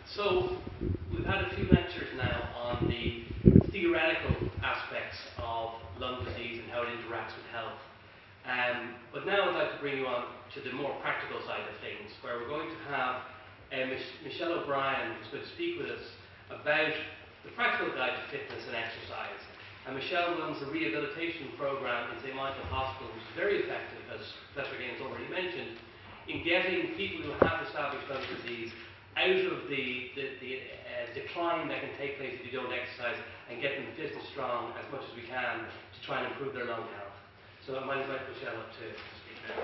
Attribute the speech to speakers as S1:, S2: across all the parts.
S1: So we've had a few lectures now on the theoretical aspects of lung disease and how it interacts with health. But now I'd like to bring you on to the more practical side of things, where we're going to have Michelle O'Brien, who's going to speak with us about the practical guide to fitness and exercise. And Michelle runs a rehabilitation program in St. Michael Hospital, which is very effective, as Professor Gaines already mentioned, in getting people who have established lung disease out of the decline that can take place if you don't exercise, and get them fit and strong as much as we can to try and improve their lung health. So I might invite Michelle up to speak now.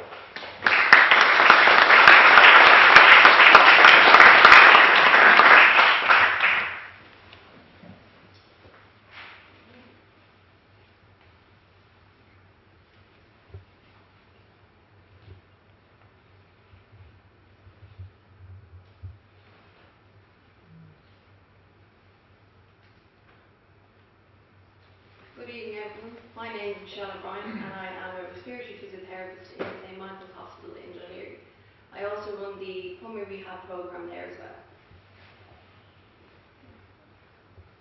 S2: Good evening, everyone. My name is Michelle O'Brien, and I am a respiratory physiotherapist in St. Michael's Hospital in Dunleary. I also run the pulmonary rehab program there as well.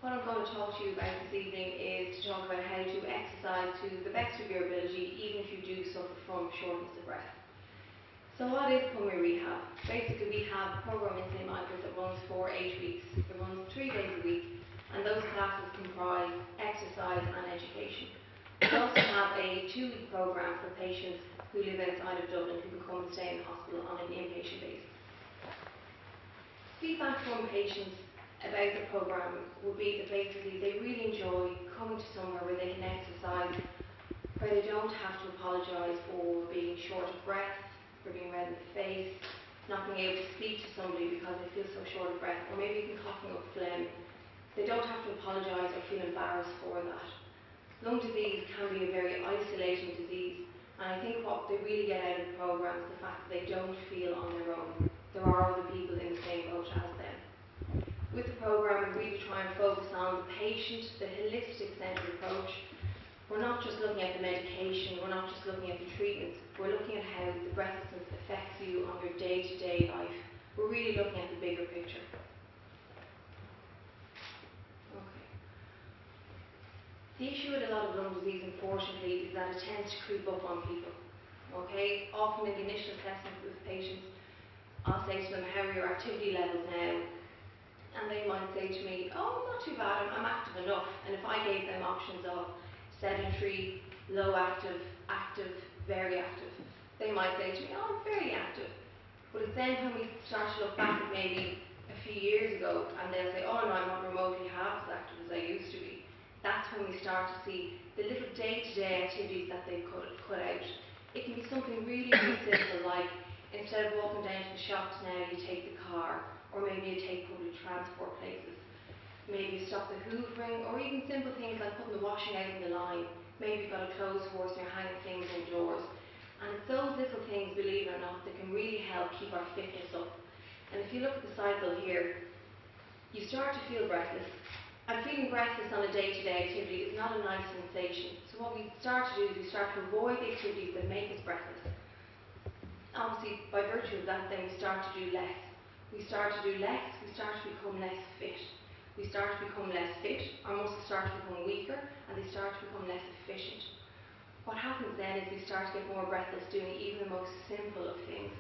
S2: What I'm going to talk to you about this evening is to talk about how to exercise to the best of your ability, even if you do suffer from shortness of breath. So what is pulmonary rehab? Basically, we have a program in St. Michael's that runs for 8 weeks. It runs 3 days a week, and those classes comprise exercise and education. We also have a 2-week program for patients who live outside of Dublin who can come and stay in the hospital on an inpatient basis. Feedback from patients about the program would be that basically they really enjoy coming to somewhere where they can exercise, where they don't have to apologise for being short of breath, for being red in the face, not being able to speak to somebody because they feel so short of breath, or maybe even coughing up phlegm. They don't have to apologise or feel embarrassed for that. Lung disease can be a very isolating disease, and I think what they really get out of the program is the fact that they don't feel on their own. There are other people in the same boat as them. With the program, we really try and focus on the patient, the holistic centred approach. We're not just looking at the medication, we're not just looking at the treatments, we're looking at how the breathlessness affects you on your day-to-day life. We're really looking at the bigger picture. The issue with a lot of lung disease, unfortunately, is that it tends to creep up on people. Okay? Often in the initial assessment with patients, I'll say to them, how are your activity levels now? And they might say to me, oh, not too bad, I'm active enough. And if I gave them options of sedentary, low active, active, very active, they might say to me, oh, I'm fairly active. But it's then when we start to look back at maybe a few years ago, and they'll say, oh no, I'm not remotely half as active as I used to be. That's when we start to see the little day-to-day activities that they cut out. It can be something really, really simple, like instead of walking down to the shops now, you take the car, or maybe you take public transport places. Maybe you stop the hoovering, or even simple things like putting the washing out in the line. Maybe you've got a clothes horse and you're hanging things indoors. And it's those little things, believe it or not, that can really help keep our fitness up. And if you look at the cycle here, you start to feel breathless. And feeling breathless on a day-to-day activity is not a nice sensation. So what we start to do is we start to avoid the activities that make us breathless. Obviously, by virtue of that, then we start to do less. We start to do less, we start to become less fit. We start to become less fit, our muscles start to become weaker, and they start to become less efficient. What happens then is we start to get more breathless doing even the most simple of things.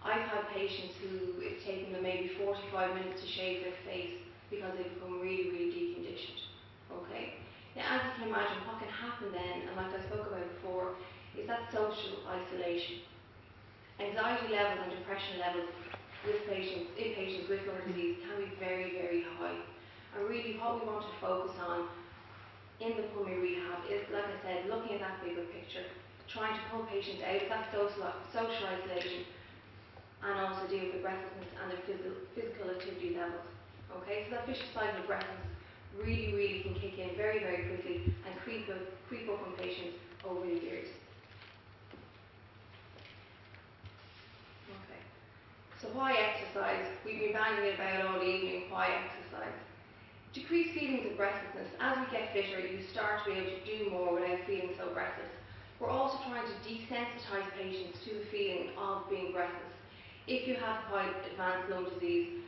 S2: I've had patients who it's taken them maybe 45 minutes to shave their face because they become really, really deconditioned. Okay? Now, as you can imagine, what can happen then, and like I spoke about before, is that social isolation. Anxiety levels and depression levels in patients with lung disease can be very, very high. And really what we want to focus on in the pulmonary rehab is, like I said, looking at that bigger picture, trying to pull patients out of that social isolation, and also deal with the breathlessness and their physical activity levels. Okay, so that vicious cycle of breathlessness really, really can kick in very, very quickly and creep up on patients over the years. Okay, so why exercise? We've been banging it about all evening, why exercise? Decreased feelings of breathlessness. As we get fitter, you start to be able to do more without feeling so breathless. We're also trying to desensitise patients to the feeling of being breathless. If you have quite advanced lung disease,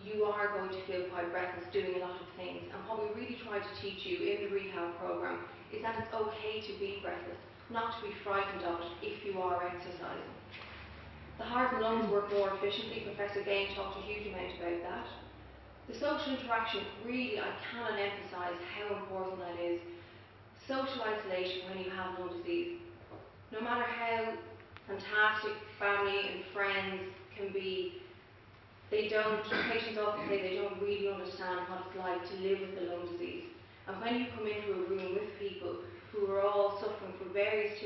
S2: you are going to feel quite breathless doing a lot of things. And what we really try to teach you in the rehab program is that it's okay to be breathless, not to be frightened of it if you are exercising. The heart and lungs work more efficiently. Professor Gain talked a huge amount about that. The social interaction, really, I cannot emphasise how important that is. Social isolation when you have lung disease. No matter how fantastic family and friends can be, patients often say they don't really understand what it's like to live with the lung disease. And when you come into a room with people who are all suffering from various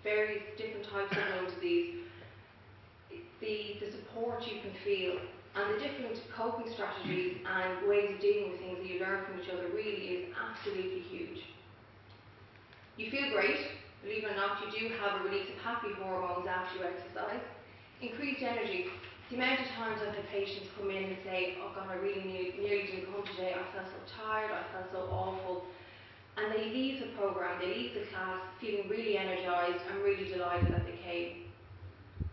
S2: different types of lung disease, the support you can feel and the different coping strategies and ways of dealing with things that you learn from each other really is absolutely huge. You feel great. Believe it or not, you do have a release of happy hormones after you exercise. Increased energy. The amount of times I've had patients come in and say, oh God, I really nearly didn't come today. I felt so tired, I felt so awful. And they leave the program, they leave the class feeling really energized and really delighted that they came.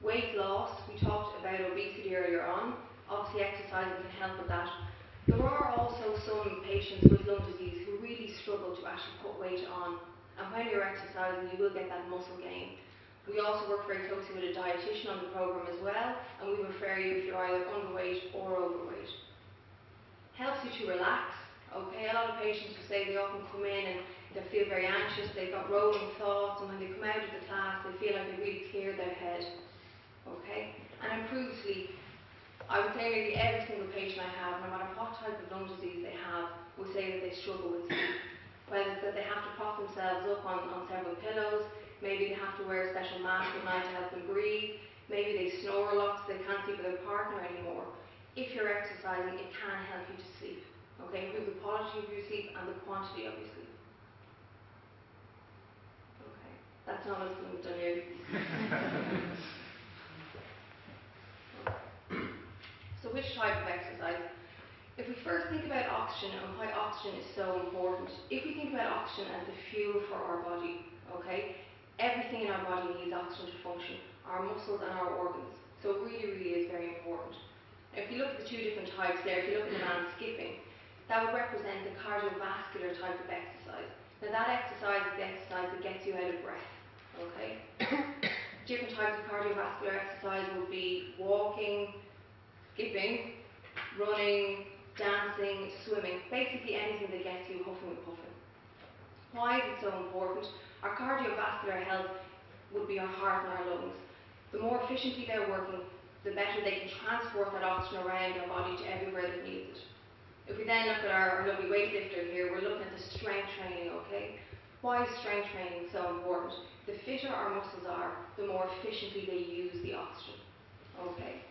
S2: Weight loss, we talked about obesity earlier on. Obviously exercising can help with that. There are also some patients with lung disease who really struggle to actually put weight on. And when you're exercising, you will get that muscle gain. We also work very closely with a dietitian on the program as well, and we refer you if you're either underweight or overweight. Helps you to relax. Okay, a lot of patients will say they often come in and they feel very anxious, they've got rolling thoughts, and when they come out of the class, they feel like they really cleared their head. Okay, and improves sleep. I would say nearly every single patient I have, no matter what type of lung disease they have, will say that they struggle with sleep. Whether it's that they have to prop themselves up on several pillows, maybe they have to wear a special mask at night to help them breathe, maybe they snore a lot so they can't sleep with their partner anymore. If you're exercising, it can help you to sleep. Okay, improve the quality of your sleep and the quantity of your sleep. Okay, that's not as good done here. So which type of exercise? If we first think about oxygen and why oxygen is so important, if we think about oxygen as the fuel for our body, okay, everything in our body needs oxygen to function, our muscles and our organs. So it really, really is very important. Now, if you look at the two different types there, if you look at the man skipping, that would represent the cardiovascular type of exercise. Now that exercise is the exercise that gets you out of breath, okay? Different types of cardiovascular exercise would be walking, skipping, running, dancing, swimming, basically anything that gets you huffing and puffing. Why is it so important? Our cardiovascular health would be our heart and our lungs. The more efficiently they're working, the better they can transport that oxygen around our body to everywhere that needs it. If we then look at our lovely weightlifter here, we're looking at the strength training, okay? Why is strength training so important? The fitter our muscles are, the more efficiently they use the oxygen, okay?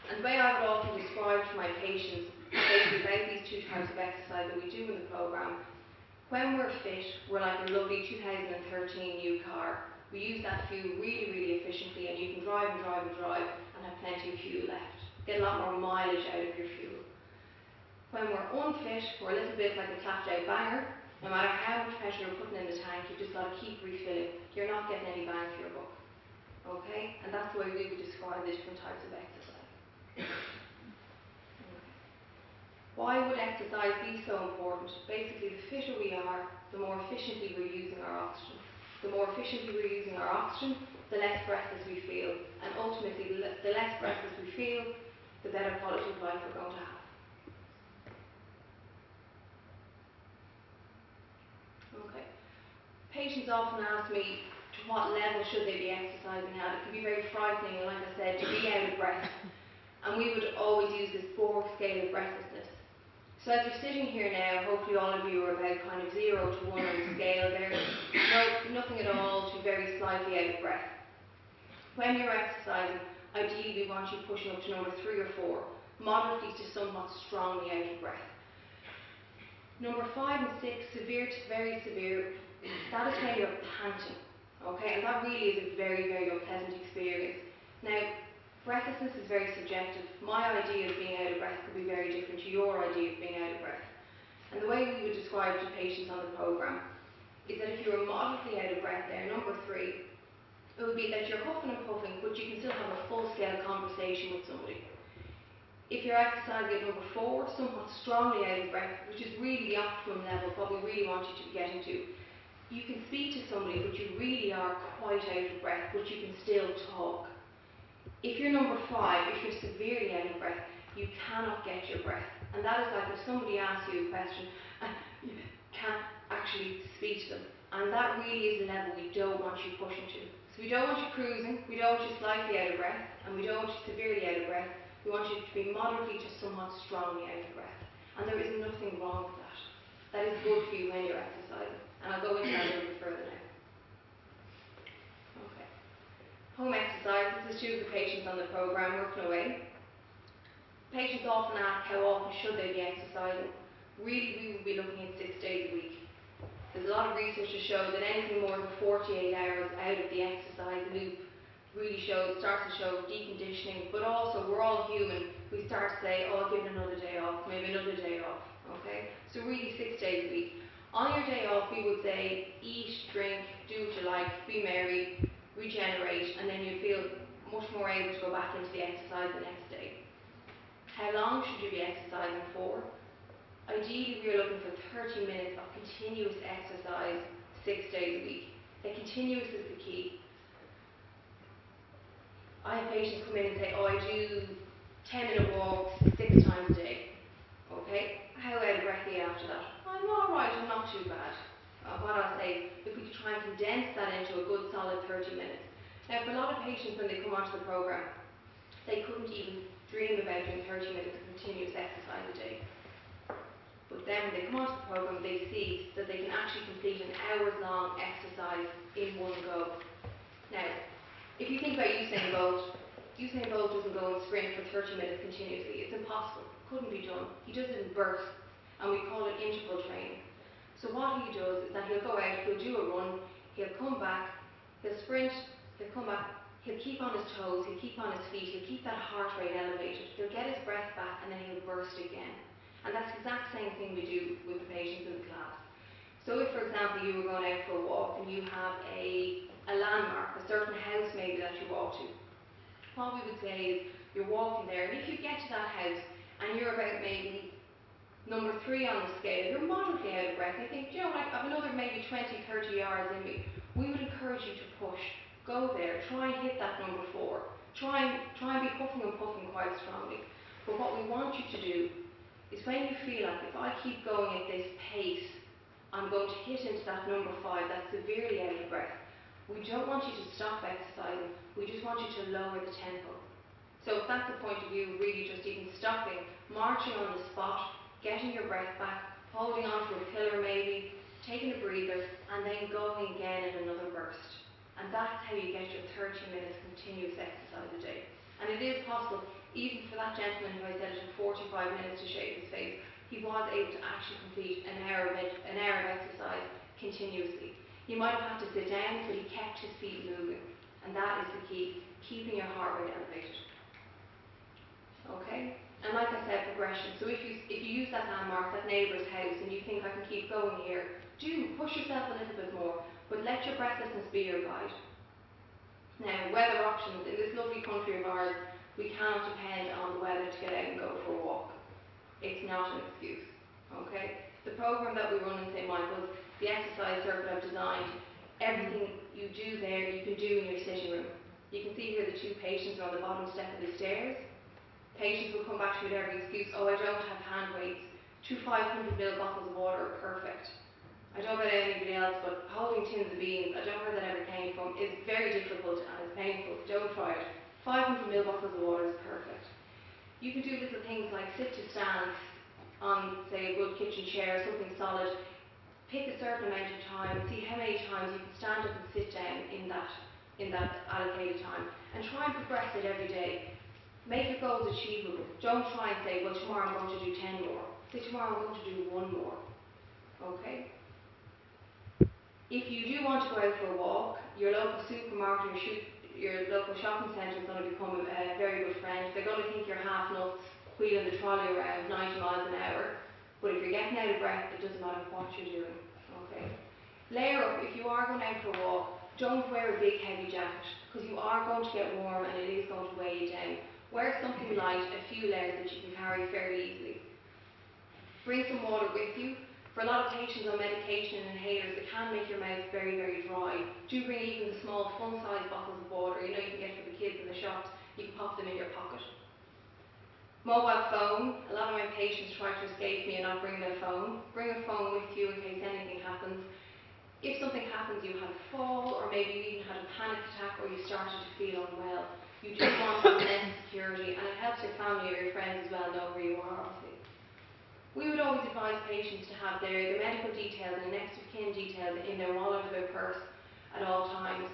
S2: And the way I would often describe to my patients basically about these two types of exercise that we do in the program, when we're fit, we're like a lovely 2013 new car. We use that fuel really, really efficiently, and you can drive and drive and drive and have plenty of fuel left. Get a lot more mileage out of your fuel. When we're unfit, we're a little bit like a clapped out banger. No matter how much pressure you're putting in the tank, you've just got to keep refilling. You're not getting any bang for your buck. Okay? And that's the way we would describe the different types of exercise. Okay. Why would exercise be so important? Basically, the fitter we are, the more efficiently we're using our oxygen. The more efficiently we're using our oxygen, the less breathless we feel. And ultimately, the less breathless we feel, the better quality of life we're going to have. Okay. Patients often ask me to what level should they be exercising at. It can be very frightening, like I said, to be out of breath. And we would always use this Borg scale of breathlessness. So as you're sitting here now, hopefully all of you are about kind of 0 to 1 on the scale there. Nothing at all to very slightly out of breath. When you're exercising, ideally we want you pushing up to number 3 or 4, moderately to somewhat strongly out of breath. Number 5 and 6, severe to very severe, that is when you're panting, okay? And that really is a very, very unpleasant experience. Now, breathlessness is very subjective. My idea of being out of breath could be very different to your idea of being out of breath. And the way we would describe to patients on the program is that if you're moderately out of breath there, number 3, it would be that you're huffing and puffing, but you can still have a full-scale conversation with somebody. If you're exercising at number 4, somewhat strongly out of breath, which is really the optimum level, what we really want you to be getting to, you can speak to somebody, but you really are quite out of breath, but you can still talk. If you're number 5, if you're severely out of breath, you cannot get your breath. And that is like if somebody asks you a question and you can't actually speak to them. And that really is the level we don't want you pushing to. So we don't want you cruising, we don't want you slightly out of breath, and we don't want you severely out of breath. We want you to be moderately to somewhat strongly out of breath. And there is nothing wrong with that. That is good for you when you're exercising. And I'll go into that a little bit further now. Okay. Home exercise. This is 2 of the patients on the programme working away. Patients often ask how often should they be exercising. Really, we would be looking at 6 days a week. There's a lot of research to show that anything more than 48 hours out of the exercise loop really starts to show deconditioning, but also we're all human. We start to say, oh, I'll give it another day off, maybe another day off, okay? So really 6 days a week. On your day off, we would say, eat, drink, do what you like, be merry, regenerate, and then you feel much more able to go back into the exercise the next day. How long should you be exercising for? Ideally, we are looking for 30 minutes of continuous exercise 6 days a week. And continuous is the key. I have patients come in and say, oh, I do 10-minute walks 6 times a day. Okay? How out of breath are you after that? I'm alright, I'm not too bad. What I'll say, if we could try and condense that into a good solid 30 minutes. Now, for a lot of patients when they come onto the programme, they couldn't even dream about doing 30 minutes of continuous exercise a day. But then when they come onto the programme, they see that they can actually complete an hours-long exercise in one go. Now, if you think about Usain Bolt doesn't go and sprint for 30 minutes continuously. It's impossible. Couldn't be done. He does it in bursts, and we call it interval training. So what he does is that he'll go out, he'll do a run, he'll come back, he'll sprint, he'll come back, he'll keep on his toes, he'll keep on his feet, he'll keep that heart rate elevated, he'll get his breath back, and then he'll burst again. And that's the exact same thing we do with the patients in the class. So if, for example, you were going out for a walk and you have a landmark, a certain house maybe that you walk to, what we would say is you're walking there, and if you get to that house and you're about maybe number 3 on the scale, you're moderately out of breath, you think, you know, like, I've another maybe 20, 30 yards in me, we would encourage you to push. Go there, try and hit that number 4. Try and be puffing and puffing quite strongly. But what we want you to do is when you feel like, if I keep going at this pace, I'm going to hit into that number 5, that's severely out of breath. We don't want you to stop exercising, we just want you to lower the tempo. So if that's the point of view, really just even stopping, marching on the spot, getting your breath back, holding on to a pillar maybe, taking a breather, and then going again in another burst. And that's how you get your 30 minutes continuous exercise a day. And it is possible, even for that gentleman who I said it took 45 minutes to shave his face, he was able to actually complete an hour of exercise continuously. He might have had to sit down, but he kept his feet moving. And that is the key, keeping your heart rate elevated. Okay? And like I said, progression. So if you use that landmark, that neighbour's house, and you think I can keep going here, do push yourself a little bit more, but let your breathlessness be your guide. Now, weather options. In this lovely country of ours, we cannot depend on the weather to get out and go for a walk. It's not an excuse. Okay? The programme that we run in St. Michael's, the exercise circuit I've designed, everything you do there, you can do in your sitting room. You can see here the 2 patients are on the bottom step of the stairs. Patients will come back to you with every excuse, oh, I don't have hand weights. 2 500ml bottles of water are perfect. I don't know about anybody else, but holding tins of beans, I don't know where that ever came from, is very difficult and it's painful. Don't try it. 500ml bottles of water is perfect. You can do little things like sit to stand on, say, a good kitchen chair, something solid. Pick a certain amount of time, see how many times you can stand up and sit down in that allocated time, and try and progress it every day. Make your goals achievable. Don't try and say, well, tomorrow I'm going to do 10 more. Say, tomorrow I'm going to do 1 more. Okay? If you do want to go out for a walk, your local supermarket or your local shopping centre is going to become a very good friend. They're going to think you're half nuts, wheeling the trolley around 90 miles an hour. But if you're getting out of breath, it doesn't matter what you're doing. Okay? Layer up. If you are going out for a walk, don't wear a big heavy jacket, because you are going to get warm and it is going to weigh you down. Wear something light, a few layers that you can carry fairly easily. Bring some water with you. For a lot of patients on medication and inhalers, it can make your mouth very, very dry. Do bring even the small fun-sized bottles of water, you can get for the kids in the shops. You can pop them in your pocket. Mobile phone. A lot of my patients try to escape me and not bring their phone. Bring a phone with you in case anything happens. If something happens, you had a fall, or maybe you even had a panic attack, or you started to feel unwell, you do want that sense of security, and it helps your family or your friends as well know where you are, obviously. We would always advise patients to have their medical details and next of kin details in their wallet or their purse at all times.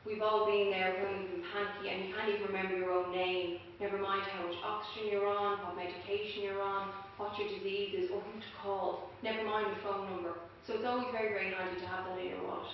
S2: We've all been there when we've been panicky and you can't even remember your own name, never mind how much oxygen you're on, what medication you're on, what your disease is, or who to call, never mind the phone number. So it's always very, very handy to have that in your wallet.